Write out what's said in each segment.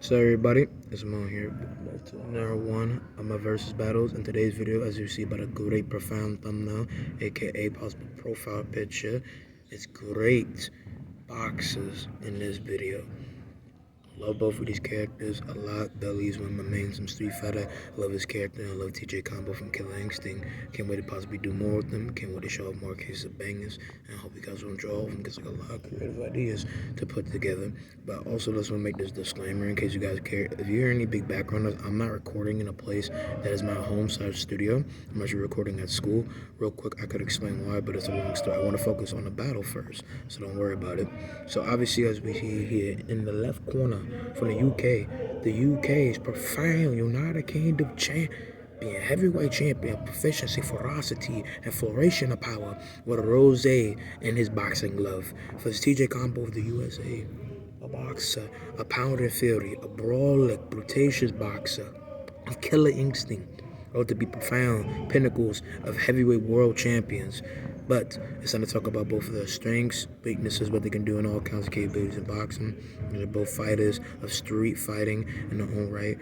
So everybody, it's Mo here. Back to another one of my versus battles. In today's video, as you see by the great profound thumbnail, aka possible profile picture, it's great boxes in this video. Love both of these characters a lot. Dudley's one of my mains from Street Fighter. Love his character and I love TJ Combo from Killer Instinct. Can't wait to possibly do more with them. Can't wait to show off more cases of bangers. And I hope you guys will enjoy all of them because I got a lot of creative ideas to put together. But also, just want to make this disclaimer in case you guys care. If you hear any big background noise, I'm not recording in a place that is my home/studio. I'm actually recording at school. Real quick, I could explain why, but it's a long story. I want to focus on the battle first, so don't worry about it. So obviously, as we see here in the left corner, from the UK is profound United Kingdom champion, heavyweight champion, proficiency, ferocity, and flourishing of power with a rose in his boxing glove. For his TJ Combo of the USA, a boxer, a pounder fury, a brawler, brutacious boxer, of killer instinct, or to be profound pinnacles of heavyweight world champions. But it's time to talk about both of their strengths, weaknesses, what they can do in all kinds of capabilities in boxing. They're both fighters of street fighting in their own right.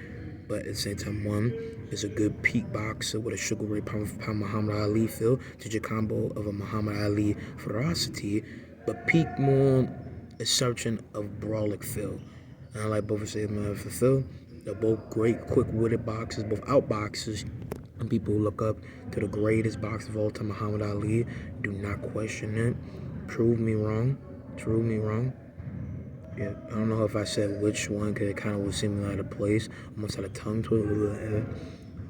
But at the same time, one is a good peak boxer with a sugar ray pound for pound Muhammad Ali feel, to your combo of a Muhammad Ali ferocity, but peak more is searching of brawler feel. And I like both of them for Phil. They're both great, quick-witted boxers, both outboxers. And people who look up to the greatest boxer of all time, Muhammad Ali, do not question it. Prove me wrong. Prove me wrong. Yeah, I don't know if I said which one, because it kind of was seeming out of place. Almost had a tongue twister.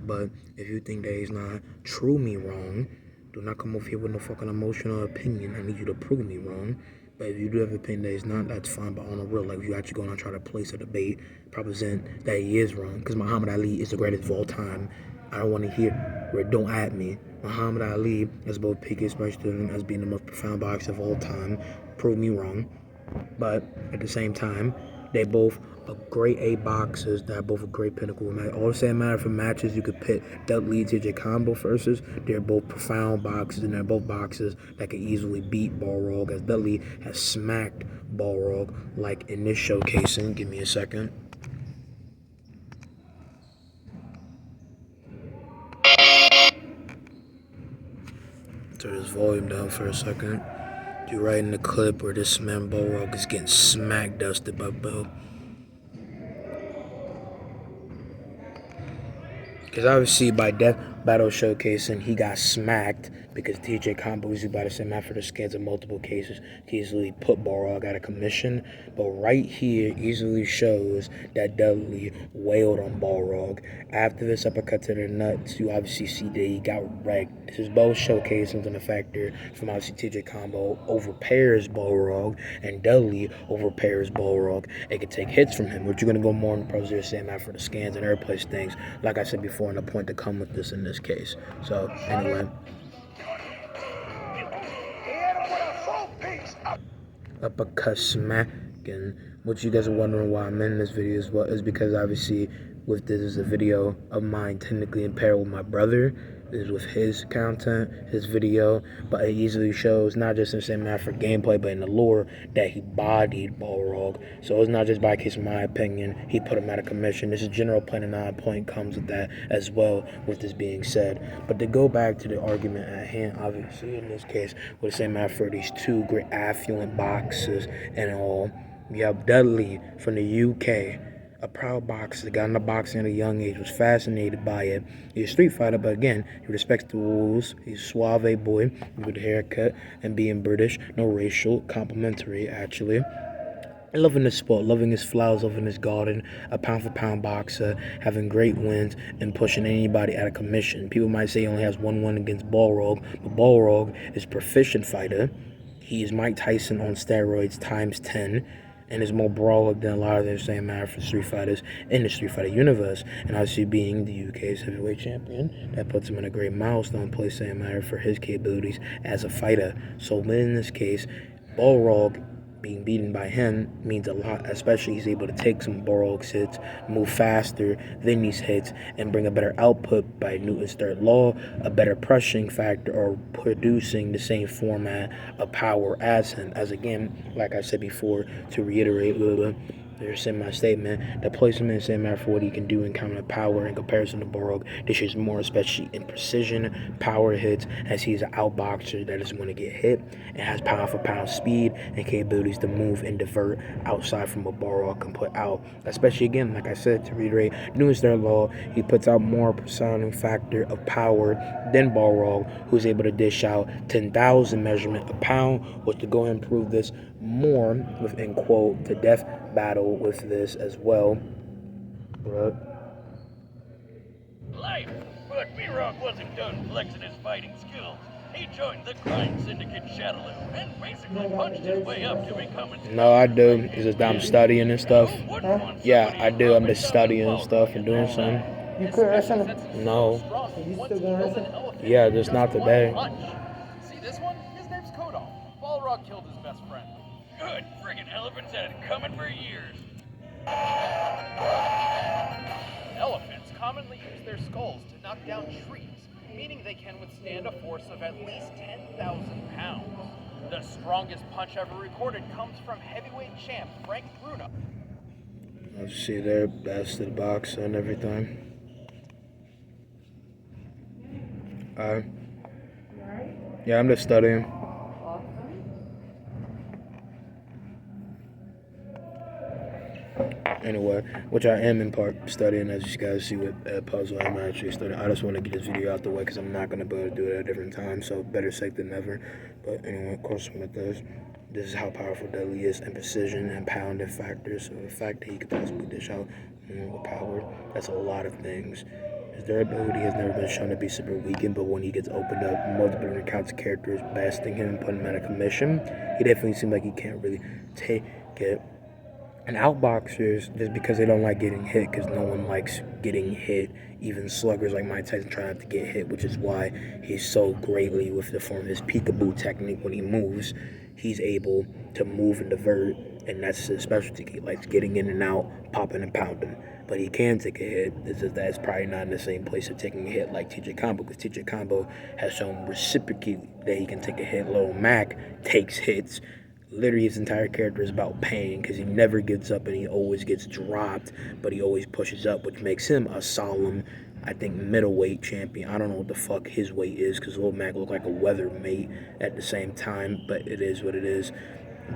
But if you think that he's not true me wrong, do not come over here with no fucking emotional opinion. I need you to prove me wrong. But if you do have an opinion that he's not, that's fine. But on the real, like if you actually go and try to place a debate, represent that he is wrong. Because Muhammad Ali is the greatest of all time. I don't want to hear where don't at me. Muhammad Ali is both peak especially as being the most profound boxer of all time. Prove me wrong. But at the same time, they both are great A boxers that are both a great pinnacle. All the same matter for matches, you could pit Dudley to TJ Combo versus. They're both profound boxers, and they're both boxers that can easily beat Balrog, as Dudley has smacked Balrog like in this showcasing. Give me a second. Turn this volume down for a second. You're right in the clip where this man Balrog is getting smack dusted by Bill. Because obviously by Death Battle Showcasing, he got smacked because TJ Combo was about to send after the scans in multiple cases. He easily put Balrog out of commission. But right here easily shows that Dudley wailed on Balrog. After this uppercut to the nuts, you obviously see that he got wrecked. This is both showcasings and a factor from obviously TJ Combo overpairs Balrog, and Dudley overpairs Balrog. It could take hits from him, which you're going to go more in the pros there saying after the scans and airplace things. Like I said before, and the point to come with this in this case. So anyway, uppercut smack. And what you guys are wondering why I'm in this video as well is because obviously with this is a video of mine technically in pair with my brother. This is with his content, his video, but it easily shows not just in the same matter for gameplay, but in the lore that he bodied Balrog. So it's not just by case of my opinion, he put him out of commission. This is general plan and 9 point comes with that as well, with this being said. But to go back to the argument at hand, obviously in this case, with the same matter for these two great affluent boxers and all, you have Dudley from the UK, a proud boxer, got into boxing at a young age, was fascinated by it. He's a street fighter, but again, he respects the rules. He's a suave boy with a haircut and being British, no racial, complimentary actually. And loving his sport, loving his flowers, loving his garden, a pound-for-pound boxer, having great wins and pushing anybody out of commission. People might say he only has 1-1 against Balrog, but Balrog is a proficient fighter. He is Mike Tyson on steroids times 10. And is more brawler than a lot of the same matter for street fighters in the Street Fighter universe. And obviously being the UK's heavyweight champion, that puts him in a great milestone place, same matter for his capabilities as a fighter. So in this case, Balrog being beaten by him means a lot, especially he's able to take some Balrog's hits, move faster than these hits, and bring a better output by Newton's third law, a better pressing factor, or producing the same format of power as him. As again, like I said before, to reiterate, They're semi-statement. The placement is same for what he can do in counter power in comparison to Borog. This is more especially in precision, power hits, as he's an outboxer that doesn't want to get hit and has pound for pound speed and capabilities to move and divert outside from what Borog can put out. Especially again, like I said, to reiterate, Newton's third law, he puts out more percent factor of power than Borog, who's able to dish out 10,000 measurement a pound, which to go and prove this more within quote the death battle with this as well. Life, but B-Rock wasn't done flexing his fighting skills. He joined the crime syndicate Shadaloo and basically punched his way up to becoming. No, I do. It's just that I'm studying and stuff. Yeah, I do. I'm just studying stuff and doing something. You could wrestle him? No. You still gonna wrestle? Yeah, just not today. See this one? His name's Kodal. Balrog killed his best friend. Good friggin' elephants had it coming for years. Elephants commonly use their skulls to knock down trees, meaning they can withstand a force of at least 10,000 pounds. The strongest punch ever recorded comes from heavyweight champ Frank Bruno. Let's see their best of the box and everything. Yeah, I'm just studying. Anyway, which I am in part studying, as you guys see what puzzle I'm actually studying. I just want to get this video out the way because I'm not going to be able to do it at a different time, so better safe than never. But anyway, of course, with this is how powerful Dudley is in precision and pounding factors. So the fact that he could possibly dish out more power, that's a lot of things. His durability has never been shown to be super weakened, but when he gets opened up, multiple accounts of characters besting him and putting him out of commission, he definitely seems like he can't really take it. And outboxers, just because they don't like getting hit, because no one likes getting hit, even sluggers like Mike Tyson try not to get hit, which is why he's so greatly with the form of his peekaboo technique. When he moves, he's able to move and divert, and that's his specialty. He likes getting in and out, popping and pounding. But he can take a hit. It's just that it's probably not in the same place of taking a hit like TJ Combo, because TJ Combo has shown reciprocally that he can take a hit. Lil Mac takes hits. Literally, his entire character is about pain because he never gets up and he always gets dropped, but he always pushes up, which makes him a solemn, I think, middleweight champion. I don't know what the fuck his weight is because Lil Mac looked like a weather mate at the same time, but it is what it is.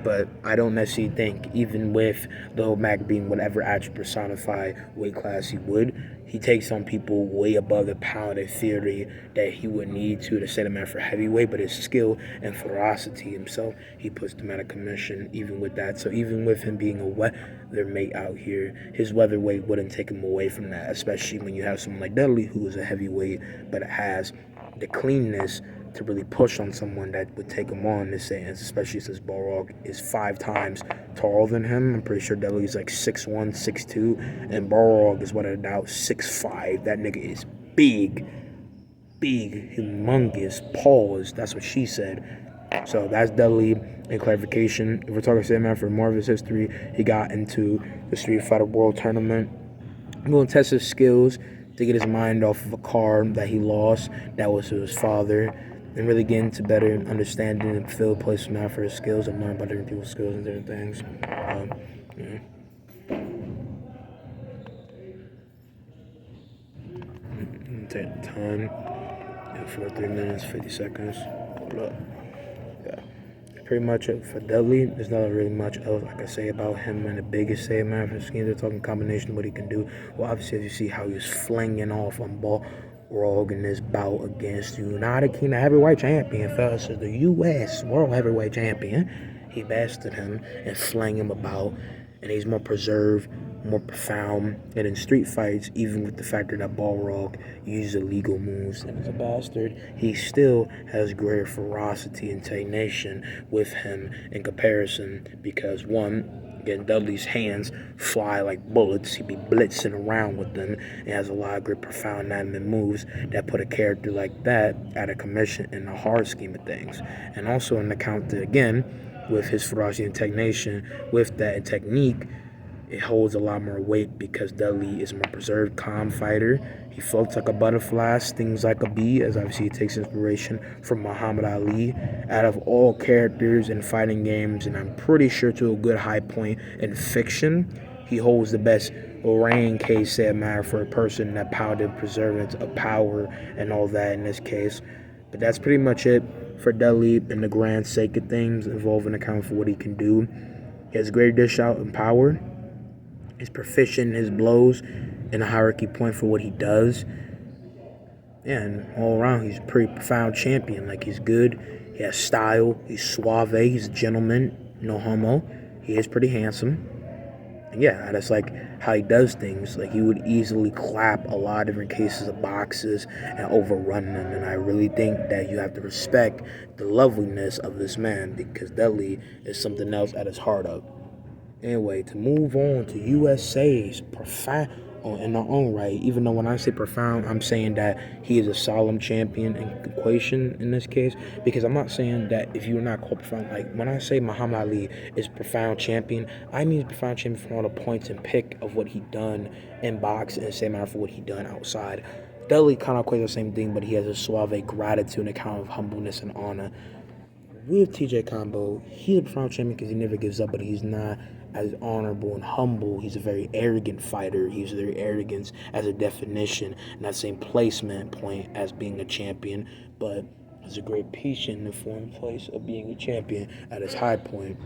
But I don't necessarily think, even with Lil Mac being whatever attribute personified weight class he would, he takes on people way above the pound in theory that he would need to set him out for heavyweight, but his skill and ferocity himself, he puts them out of commission even with that. So even with him being a weather mate out here, his weatherweight wouldn't take him away from that, especially when you have someone like Dudley who is a heavyweight but has the cleanness to really push on someone that would take him on in this sense, especially since Balrog is 5 times taller than him. I'm pretty sure Dudley's like 6'1", 6'2", and Balrog is what I doubt 6'5". That nigga is big, humongous. Pause. That's what she said. So that's Dudley. In clarification, if we're talking Sandman for more of his history, he got into the Street Fighter World Tournament. I'm going to test his skills to get his mind off of a car that he lost that was to his father, and really get into better understanding and feel a place now for his skills and learn about different people's skills and different things. Yeah. Take the time. Yeah, 3 minutes, 50 seconds. Yeah. Pretty much it for Dudley. There's not really much else I can say about him. And the biggest say, man, for schemes, they're talking combination of what he can do. Well, obviously, as you see how he was flinging off on Balrog in this bout against United Kingdom heavyweight champion versus the U.S. World Heavyweight Champion. He bested him and flung him about, and he's more preserved, more profound. And in street fights, even with the factor that Balrog uses illegal moves and is a bastard, he still has greater ferocity and tenacity with him in comparison because, one, again, Dudley's hands fly like bullets. He be blitzing around with them and has a lot of great profound animate moves that put a character like that out of commission in the hard scheme of things. And also in the counter, again, with his ferocity and technician, with that technique, it holds a lot more weight because Dudley is a more preserved, calm fighter. He floats like a butterfly, stings like a bee, as obviously he takes inspiration from Muhammad Ali. Out of all characters in fighting games, and I'm pretty sure to a good high point in fiction, he holds the best reign case said matter for a person that pounded preservatives of power and all that in this case. But that's pretty much it for Dudley in the grand sake of things, involving account for what he can do. He has great dish out and power. He's proficient in his blows in a hierarchy point for what he does. Yeah, and all around, he's a pretty profound champion. Like, he's good. He has style. He's suave. He's a gentleman. No homo. He is pretty handsome. And yeah, that's like how he does things. Like, he would easily clap a lot of different cases of boxes and overrun them. And I really think that you have to respect the loveliness of this man, because Dudley is something else at his heart of. Anyway, to move on to USA's profound in their own right, even though when I say profound, I'm saying that he is a solemn champion in equation in this case, because I'm not saying that if you're not called profound, like when I say Muhammad Ali is profound champion, I mean profound champion from all the points and pick of what he done in boxing and same matter for what he done outside. Dudley kind of equates the same thing, but he has a suave gratitude and a kind of humbleness and honor. With TJ Combo, he's a profound champion because he never gives up, but he's not as honorable and humble. He's a very arrogant fighter. He's very arrogant as a definition, and that same placement point as being a champion, but has a great patient in the form place of being a champion at his high point.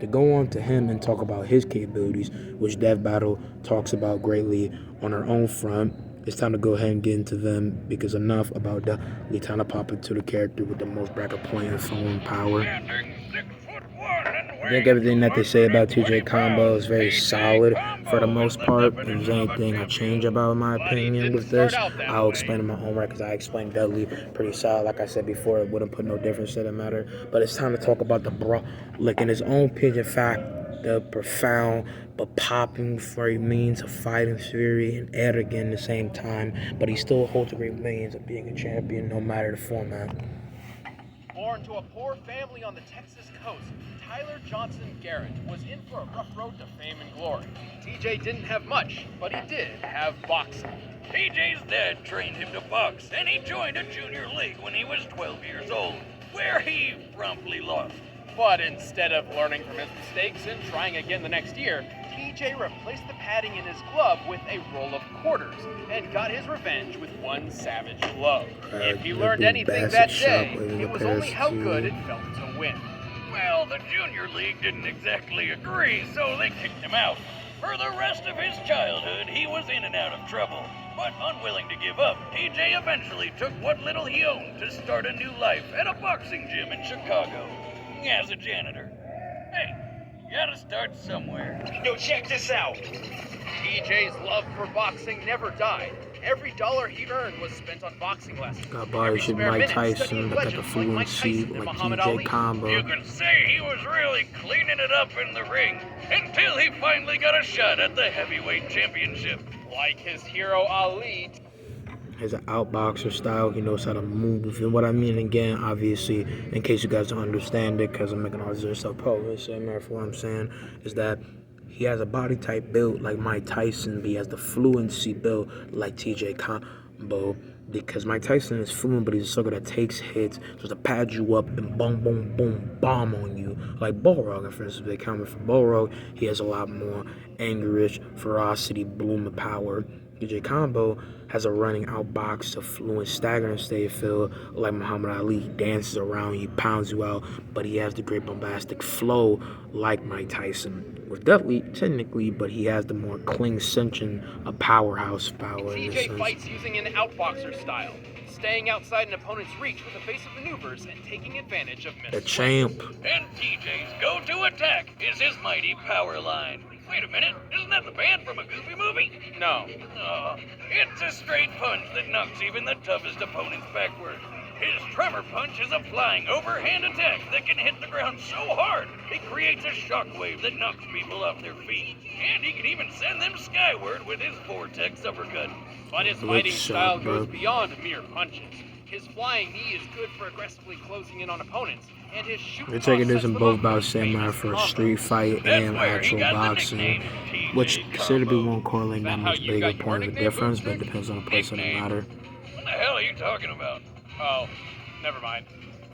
To go on to him and talk about his capabilities, which Dev Battle talks about greatly on her own front, it's time to go ahead and get into them, because enough about Dudley time to pop into the character with the most bracket point and phone power. I think everything that they say about TJ Combo is very solid for the most part. If there's anything I change about my opinion with this, I'll explain in my own right, because I explained Dudley pretty solid. Like I said before, it wouldn't put no difference in the matter. But it's time to talk about the like in his own opinion fact, the profound but popping for means of fighting fury and arrogant at the same time, but he still holds the great means of being a champion no matter the format. Born to a poor family on the Texas coast, Tyler Johnson Garrett was in for a rough road to fame and glory. TJ didn't have much, but he did have boxing. TJ's dad trained him to box, and he joined a junior league when he was 12 years old, where he promptly lost. But instead of learning from his mistakes and trying again the next year, TJ replaced the padding in his glove with a roll of quarters and got his revenge with one savage blow. If he learned anything that day, it was only how good it felt to win. Well, the junior league didn't exactly agree, so they kicked him out. For the rest of his childhood, he was in and out of trouble. But unwilling to give up, TJ eventually took what little he owned to start a new life at a boxing gym in Chicago. As a janitor. Hey, you gotta start somewhere. Yo, check this out. TJ's love for boxing never died. Every dollar he earned was spent on boxing lessons. Got body should Mike Tyson, look at the fluency, like TJ Combo. You can say he was really cleaning it up in the ring until he finally got a shot at the heavyweight championship. Like his hero Ali. Has an outboxer style. He knows how to move. And what I mean, again, obviously, in case you guys don't understand it, because I'm making all this stuff public, so what I'm saying is that he has a body type built like Mike Tyson, but he has the fluency built like TJ Combo. Because Mike Tyson is fluent, but he's a sucker that takes hits, so to pad you up and boom, boom, boom, bomb on you. Like Balrog, for instance, they comment for Balrog, he has a lot more angerish, ferocity, bloom of power. TJ Combo has a running outbox, a fluent, staggering state feel like Muhammad Ali. He dances around, he pounds you out, but he has the great bombastic flow like Mike Tyson. With Dudley, technically, but he has the more clean cinching of powerhouse power. TJ fights using an outboxer style, staying outside an opponent's reach with evasive maneuvers and taking advantage of The missed champ. And TJ's go-to attack is his mighty power line. Wait a minute, isn't that the band from a Goofy movie? No. Oh, it's a straight punch that knocks even the toughest opponents backward. His tremor punch is a flying overhand attack that can hit the ground so hard it creates a shockwave that knocks people off their feet. And he can even send them skyward with his vortex uppercut. But his fighting style goes beyond mere punches. His flying knee is good for aggressively closing in on opponents, and his shoot We're taking this in both about semi for a street fight and actual boxing, which considerably won't correlate that much bigger point of the difference, but it depends on the place of the matter. What the hell are you talking about? Oh, never mind.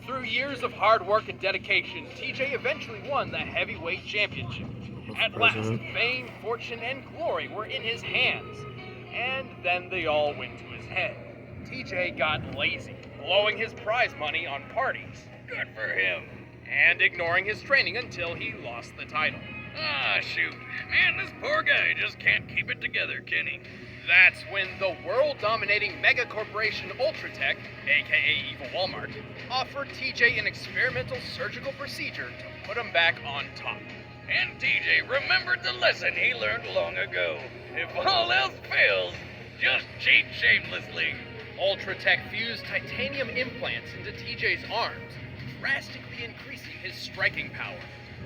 Through years of hard work and dedication, TJ eventually won the heavyweight championship. At last, fame, fortune, and glory were in his hands. And then they all went to his head. TJ got lazy, blowing his prize money on parties. Good for him. And ignoring his training until he lost the title. Ah, shoot. Man, this poor guy just can't keep it together, can he? That's when the world-dominating mega corporation Ultratech, aka Evil Walmart, offered TJ an experimental surgical procedure to put him back on top. And TJ remembered the lesson he learned long ago. If all else fails, just cheat shamelessly. Ultratech fused titanium implants into TJ's arms, drastically increasing his striking power.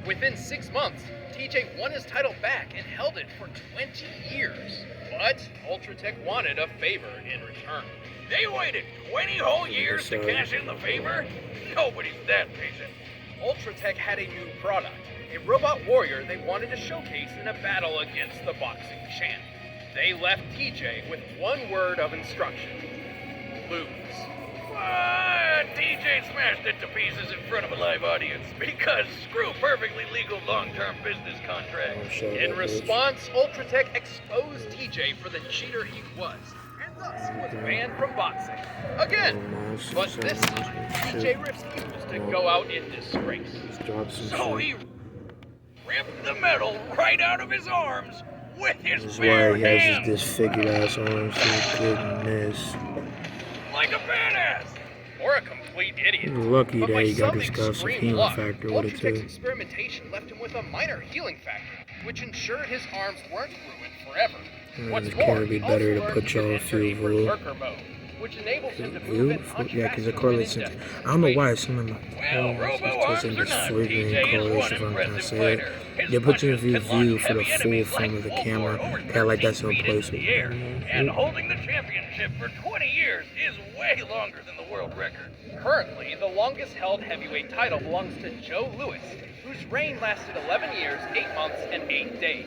Within 6 months, TJ won his title back and held it for 20 years. But Ultratech wanted a favor in return. They waited 20 whole years to cash in the favor? Nobody's that patient. Ultratech had a new product, a robot warrior they wanted to showcase in a battle against the boxing champ. They left TJ with one word of instruction: lose. What? TJ smashed it to pieces in front of a live audience because screw perfectly legal long-term business contracts. In response, Ultratech exposed TJ for the cheater he was, and thus was banned from boxing. Again! But this time, TJ refused to go out in disgrace. So he ripped the metal right out of his arms with his This is bare why he has hands. his disfigured ass arms. So goodness. Like a badass. Or a complete idiot. He's lucky But that by he got some this guy's extreme healing luck, factor with it Ultratech's too. experimentation left him with a minor healing factor, which ensured his arms weren't ruined forever. Man, What's this more, can't be he also better to learned put he could y'all enter feel a vul. berserker mode, which enables him to move View? and punch Yeah, because faster it correlates. than I ninja. don't know why it's some of my Well, robo-arms or not, disfiguring TJ is one correlation if I'm trying to impressive say it. fighter. His They put you in punches can view launch for the heavy full enemies frame like of the full camera. bore over Yeah, like that's 13 in feet place into with the air. And holding the championship for 20 years is way longer than the world record. Currently, the longest-held heavyweight title belongs to Joe Louis, whose reign lasted 11 years, 8 months, and 8 days.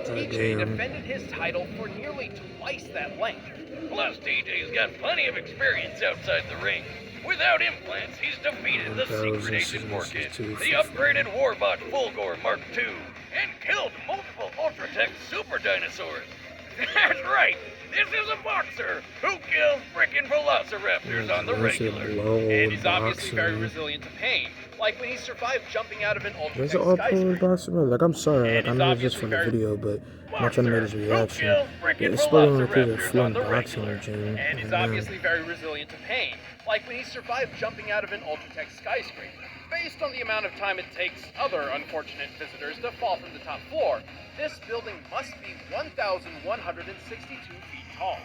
TJ damn. defended his title for nearly twice that length. Plus, TJ's got plenty of experience outside the ring. Without implants, he's defeated the secret agent Orchid, the upgraded Warbot Fulgore Mark II, and killed multiple Ultratech super dinosaurs. That's right, this is a boxer who kills frickin' velociraptors on the regular. And he's obviously very resilient to pain, like when he survived jumping out of an There's an Ultratech all-pro skyscraper. boxer, bro. Like, I'm sorry. Like, I And know he's it's just for the obviously video, but I'm not trying to make this Boxer who reaction. kills Yeah, frickin' it's supposed to include a velociraptors fun on the boxing regular. gym. And he's obviously very resilient to pain, like when he survived jumping out of an Ultratech skyscraper. Based on the amount of time it takes other unfortunate visitors to fall from the top floor, this building must be 1,162 feet tall.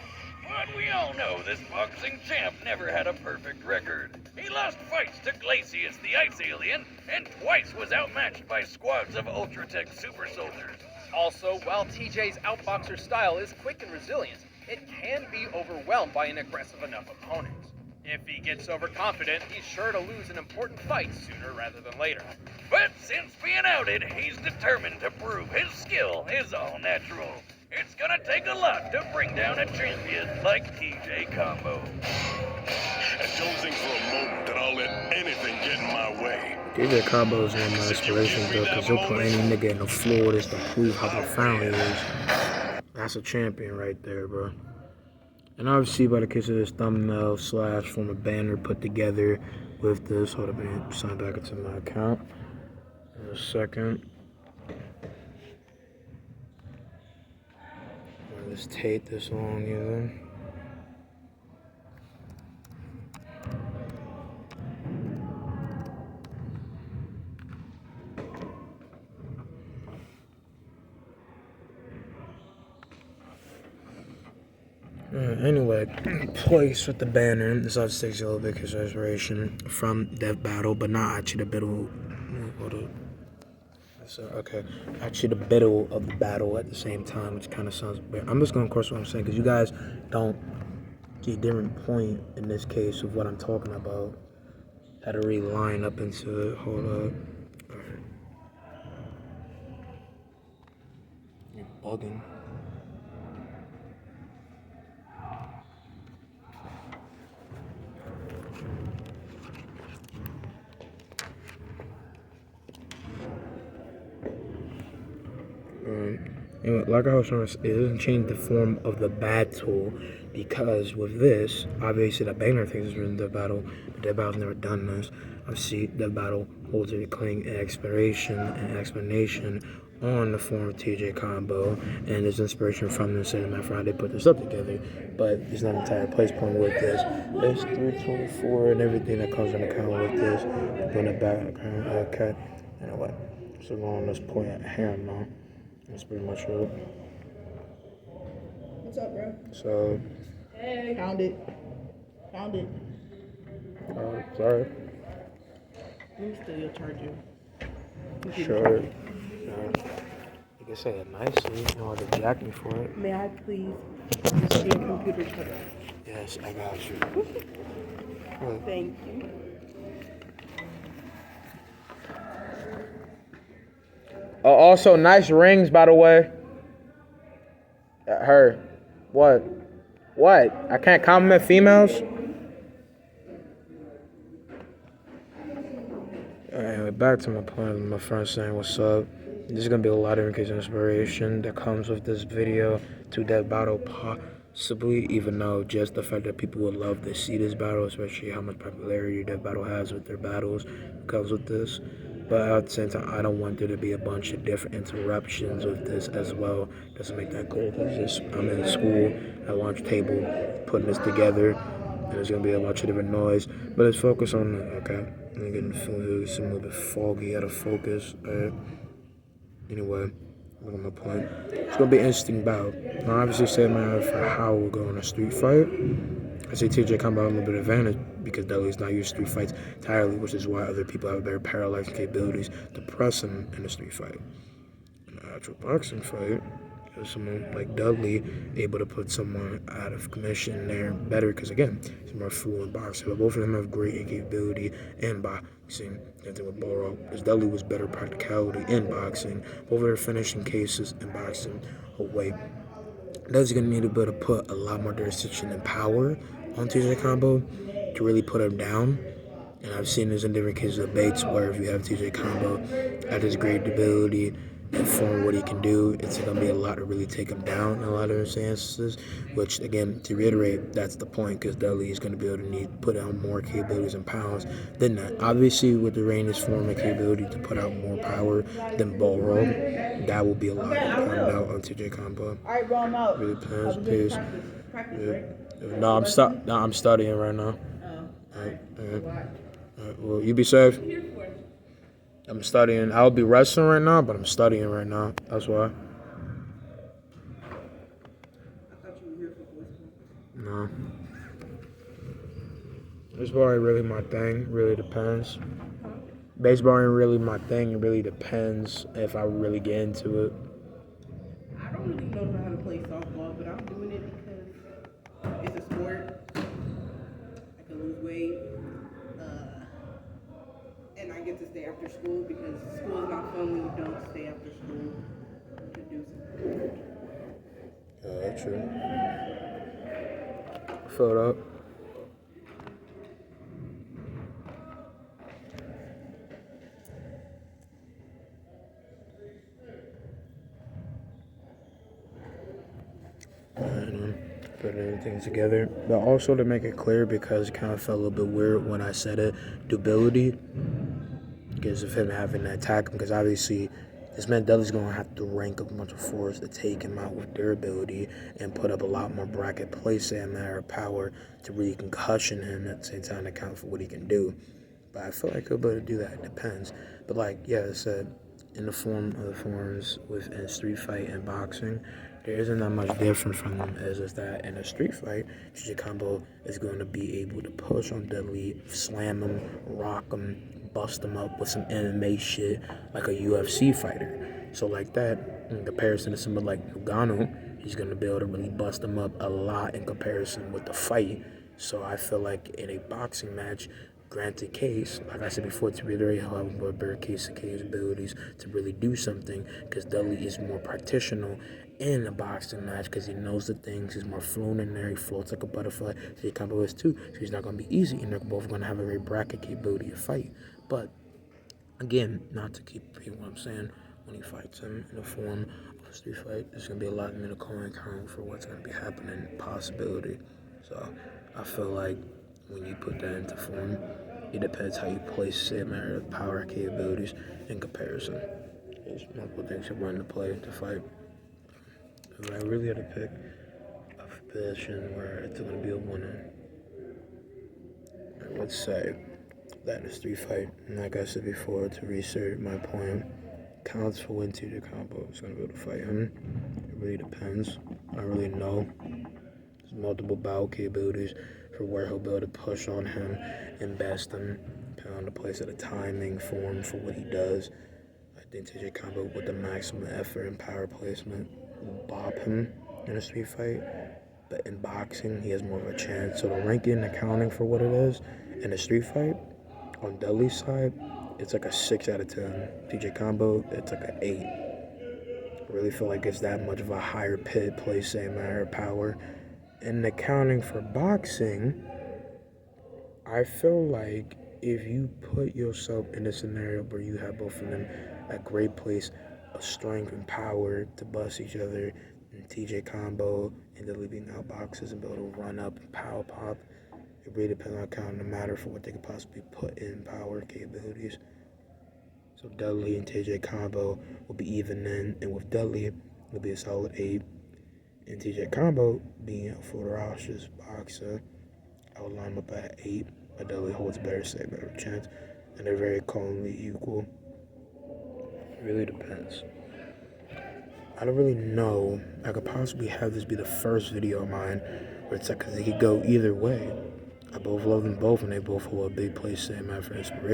But we all know this boxing champ never had a perfect record. He lost fights to Glacius, the ice alien, and twice was outmatched by squads of Ultratech super soldiers. Also, while TJ's outboxer style is quick and resilient, it can be overwhelmed by an aggressive enough opponent. If he gets overconfident, he's sure to lose an important fight sooner rather than later. But since being outed, he's determined to prove his skill is all natural. It's gonna take a lot to bring down a champion like TJ Combo. And don't think for a moment that I'll let anything get in my way. DJ Cabo's one of my inspirations, though, because he'll put any nigga in the floor just to prove how profound he is. That's a champion right there, bro. And obviously, by the case of this thumbnail / from a banner put together with this, hold up, let me sign back into my account in a second. Let's tape this on either. Anyway, place with the banner. This obviously takes a little bit of inspiration from Death Battle, but not actually the battle. Hold up. So, okay, actually the middle of the battle at the same time, which kind of sounds weird. I'm just going to cross what I'm saying, because you guys don't get a different point in this case of what I'm talking about. How to really line up into it. Hold up. Alright. You're bugging. like I was trying to say, it doesn't change the form of the battle, because with this, obviously the banner thing is in the battle, but the battle's never done this. Obviously, the battle holds a cling and explanation on the form of TJ combo, and there's inspiration from this, and that's why they put this up together. But there's not an entire place point with this. There's 324 and everything that comes on account with this. Doing the background, okay. You know what? So we're on this point at hand now. That's pretty much it. What's up, bro? So, Found it. Found it. sorry. Let me steal your charger. Sure. You can say it nicely. You don't have to jack me for it. May I please use your computer charger? Yes, I got you. Thank you. Also, nice rings, by the way. Her. What? What? I can't compliment females? Anyway, back to my point. My friend saying what's up. There's gonna be a lot of inspiration that comes with this video to that battle, possibly, even though just the fact that people would love to see this battle, especially how much popularity that battle has with their battles, comes with this. But at the same time, I don't want there to be a bunch of different interruptions with this as well. Doesn't make that clear. I'm in school at lunch table putting this together, and there's gonna be a bunch of different noise. But let's focus on okay. I'm getting feeling a little bit foggy, out of focus. Anyway, look at my point. It's gonna be an interesting bout. Now, obviously, say man for how we'll go in a street fight. I say TJ combo a little bit of advantage because Dudley's not used street fights entirely, which is why other people have better paralyzing capabilities to press him in a street fight. In an actual boxing fight, there's someone like Dudley able to put someone out of commission there better because, again, he's more fluent boxer. But both of them have great capability in boxing. And then with brawler, because Dudley was better practicality in boxing. Both of their finishing cases in boxing away. Dudley's going to need a bit to put a lot more jurisdiction and power on TJ combo to really put him down. And I've seen this in different cases of debates where if you have TJ combo at his great ability and form what he can do, it's going to be a lot to really take him down in a lot of instances, which, again, to reiterate, that's the point, because Dudley is going to be able to put out more capabilities and pounds than that. Obviously, with the Rain's form and capability to put out more power than Ballroom, that will be a lot to pound out on TJ combo. All right, bro, I'm out. Really pass. Practice, Yeah. right? No, I'm studying right now. Well, you be safe. I'm studying. I'll be wrestling right now, but I'm studying right now. That's why. No. Baseball ain't really my thing. Really depends. Baseball ain't really my thing. It really depends if I really get into it. I don't really know how to play softball, but I'm doing it because it's a sport. I can lose weight. And I get to stay after school because school is not fun when you don't stay after school to do something. That's true. Filled up. Put everything together, but also to make it clear, because it kind of felt a little bit weird when I said it, durability, because of him having to attack him, because obviously this man Dudley's going to have to rank up a bunch of force to take him out with durability and put up a lot more bracket place and matter of power to really concussion him at the same time to account for what he can do. But I feel like he'll be able to do that. It depends. But like, yeah, I said, in the form of the forms within street fight and boxing, there isn't that much different from them as is that in a street fight, TJ combo is going to be able to push on Dudley, slam him, rock him, bust him up with some MMA shit like a UFC fighter. So like that, in comparison to someone like Nagano, he's going to be able to really bust him up a lot in comparison with the fight. So I feel like in a boxing match, granted case, like I said before, to reiterate, he'll have more better case and capabilities to really do something, because Dudley is more practitioner in a boxing match because he knows the things. He's more fluent in there. He floats like a butterfly. So combo is too. So he's not going to be easy, and they're both going to have a very bracket capability to fight. But again, not to keep repeating what I'm saying, when he fights him in the form of street fight. There's gonna be a lot in the coin count for what's gonna be happening, possibility. So I feel like when you put that into form, it depends how you place say matter of power capabilities in comparison. There's multiple things that run into play to fight. If I really had to pick a position where it's gonna be a winner, I would say that in a street fight, and like I said before, to research my point, counts for win to the combo is gonna be able to fight him. It really depends. I don't really know. There's multiple battle capabilities for where he'll be able to push on him and best him, depending on the place of the timing, form for what he does. I think TJ combo with the maximum effort and power placement will bop him in a street fight. But in boxing, he has more of a chance. So the ranking accounting for what it is in a street fight, on Dudley's side, it's like a 6 out of 10. TJ combo, it's like an 8. I really feel like it's that much of a higher pit place, same higher power. In accounting for boxing, I feel like if you put yourself in a scenario where you have both of them at great place of strength and power to bust each other, and TJ combo and Dudley being out boxes and be able to run up and power pop, it really depends on counting the matter for what they could possibly put in power capabilities. So Dudley and TJ combo will be even in, and with Dudley, it'll be a solid 8. And TJ combo being a ferocious boxer, I would line up at 8. But Dudley holds better, say better chance, and they're very calmly equal. It really depends. I don't really know. I could possibly have this be the first video of mine where it's like, cause it could go either way. I both love them both, and they both hold a big place in my for inspiration.